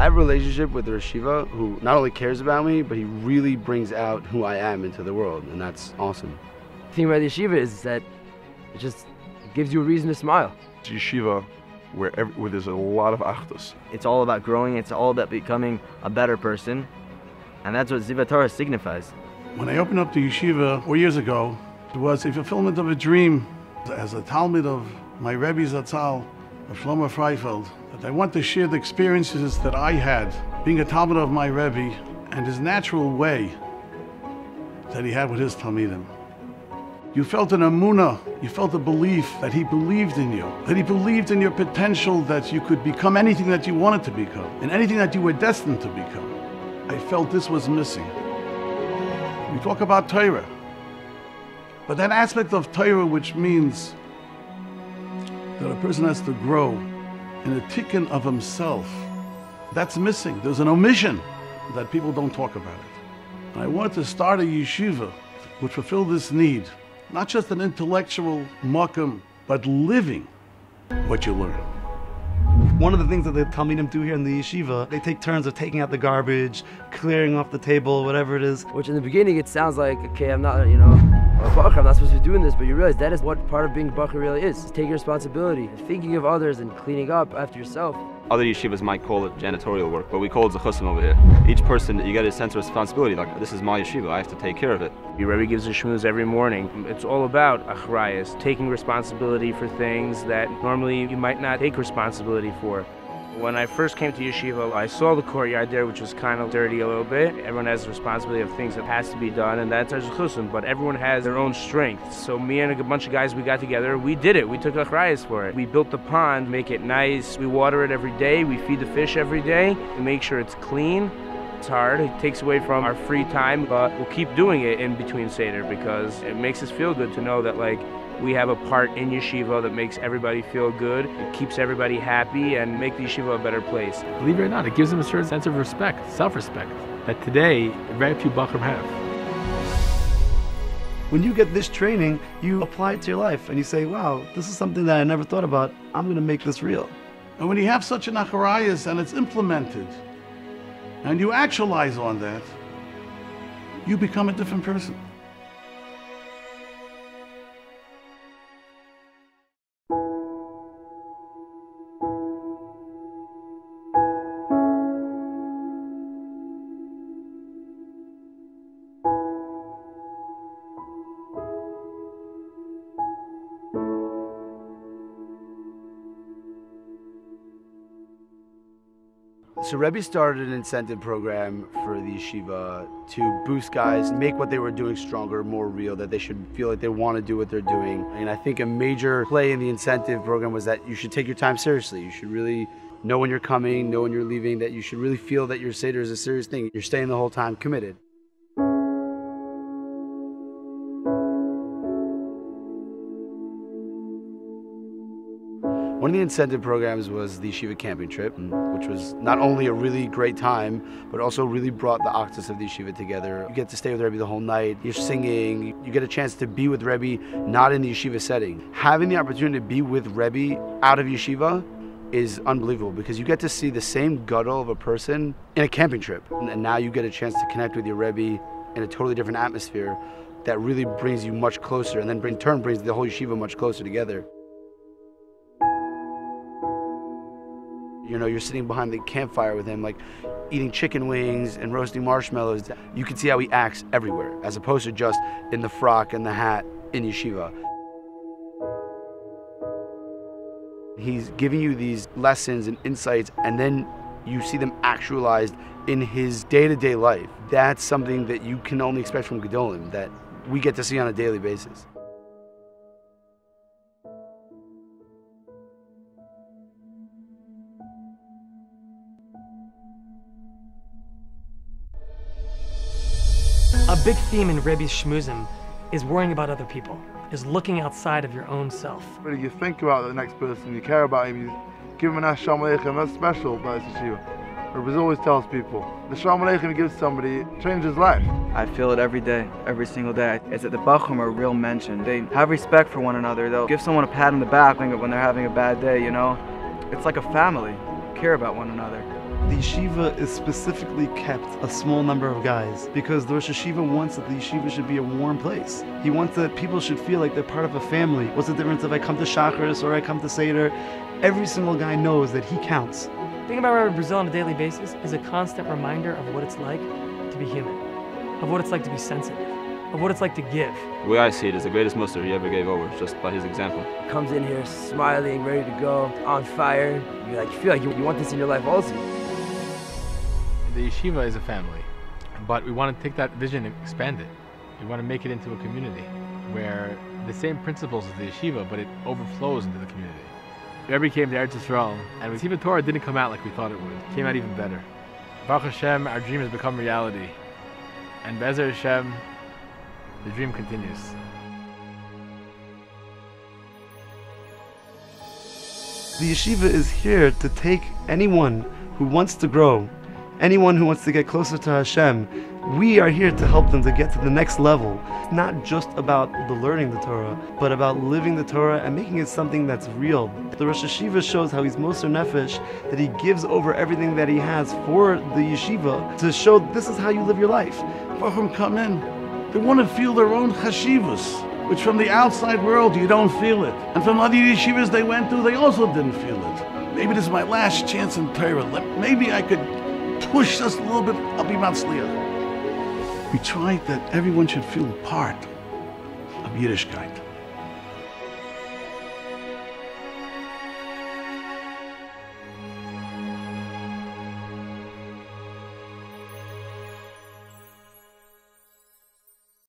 I have a relationship with the Yeshiva who not only cares about me, but he really brings out who I am into the world, and that's awesome. The thing about the Yeshiva is that it just gives you a reason to smile. It's a Yeshiva where there's a lot of achdus. It's all about growing, it's all about becoming a better person, and that's what Zeev Hatorah signifies. When I opened up the Yeshiva 4 years ago, it was a fulfillment of a dream as a Talmud of my Rebbe Zatzal, of Shlomo Freifeld, that I want to share the experiences that I had being a Talmud of my Rebbe and his natural way that he had with his Talmidim. You felt an emunah, you felt a belief that he believed in you, that he believed in your potential, that you could become anything that you wanted to become, and anything that you were destined to become. I felt this was missing. We talk about Torah, but that aspect of Torah which means that a person has to grow in a tikkun of himself, that's missing. There's an omission that people don't talk about it. And I wanted to start a yeshiva which fulfilled this need. Not just an intellectual makam, but living what you learn. One of the things that the Talmidim do here in the yeshiva, they take turns of taking out the garbage, clearing off the table, whatever it is. Which in the beginning it sounds like, okay, I'm not, a bacher, I'm not supposed to be doing this, but you realize that is what part of being a bacher really is taking responsibility, thinking of others and cleaning up after yourself. Other yeshivas might call it janitorial work, but we call it zechusim over here. Each person, you get a sense of responsibility, like, this is my yeshiva, I have to take care of it. Your Rebbe gives a shmooze every morning. It's all about achrayas, taking responsibility for things that normally you might not take responsibility for. When I first came to Yeshiva, I saw the courtyard there, which was kind of dirty a little bit. Everyone has the responsibility of things that has to be done, and that's our zechusim, but everyone has their own strength. So me and a bunch of guys, we got together, we did it. We took achrayas for it. We built the pond, make it nice. We water it every day. We feed the fish every day. We make sure it's clean. It's hard, it takes away from our free time, but we'll keep doing it in between Seder because it makes us feel good to know that we have a part in Yeshiva that makes everybody feel good, it keeps everybody happy, and make the Yeshiva a better place. Believe it or not, it gives them a certain sense of respect, self-respect, that today very few Bachrim have. When you get this training, you apply it to your life and you say, wow, this is something that I never thought about, I'm going to make this real. And when you have such an acharayas and it's implemented, and you actualize on that, you become a different person. So Rebbe started an incentive program for the yeshiva to boost guys, make what they were doing stronger, more real, that they should feel like they want to do what they're doing. And I think a major play in the incentive program was that you should take your time seriously. You should really know when you're coming, know when you're leaving, that you should really feel that your Seder is a serious thing. You're staying the whole time committed. One of the incentive programs was the Yeshiva camping trip, which was not only a really great time, but also really brought the Aktas of the Yeshiva together. You get to stay with Rebbe the whole night, you're singing, you get a chance to be with Rebbe not in the Yeshiva setting. Having the opportunity to be with Rebbe out of Yeshiva is unbelievable because you get to see the same gadol of a person in a camping trip. And now you get a chance to connect with your Rebbe in a totally different atmosphere that really brings you much closer and then in turn brings the whole Yeshiva much closer together. You're sitting behind the campfire with him, eating chicken wings and roasting marshmallows. You can see how he acts everywhere, as opposed to just in the frock and the hat in yeshiva. He's giving you these lessons and insights, and then you see them actualized in his day-to-day life. That's something that you can only expect from Gedolim, that we get to see on a daily basis. A big theme in Rebbe's shmuzim is worrying about other people, is looking outside of your own self. Really, you think about the next person, you care about him, you give him an Shalom Aleichem. That's special about this yeshiva. Rebbe always tells people, the Shalom Aleichem he gives somebody changes his life. I feel it every day, every single day. It's that the Bachrim are real mention. They have respect for one another. They'll give someone a pat on the back when they're having a bad day, It's like a family. Care about one another. The yeshiva is specifically kept a small number of guys because the Rosh Yeshiva wants that the yeshiva should be a warm place. He wants that people should feel like they're part of a family. What's the difference if I come to Shacharis or I come to Seder? Every single guy knows that he counts. Thinking about Rabbi Brazil on a daily basis is a constant reminder of what it's like to be human, of what it's like to be sensitive, of what it's like to give. The way I see it is the greatest muster he ever gave over, just by his example. Comes in here smiling, ready to go, on fire. You feel like you want this in your life also. The yeshiva is a family, but we want to take that vision and expand it. We want to make it into a community where the same principles as the yeshiva, but it overflows into the community. Rebbe came to Eretz Yisrael, and Zeev Hatorah didn't come out like we thought it would. It came out even better. Baruch Hashem, our dream has become reality. And Be'ezer Hashem, the dream continues. The yeshiva is here to take anyone who wants to grow, anyone who wants to get closer to Hashem. We are here to help them to get to the next level. It's not just about the learning the Torah, but about living the Torah and making it something that's real. The Rosh Yeshiva shows how he's Moser Nefesh, that he gives over everything that he has for the yeshiva to show this is how you live your life. Bachim come in, they want to feel their own chashivas, which from the outside world you don't feel it. And from other yeshivas they went to, they also didn't feel it. Maybe this is my last chance in Torah. Maybe I could push just a little bit up Imatzliah. We tried that everyone should feel part of Yiddishkeit.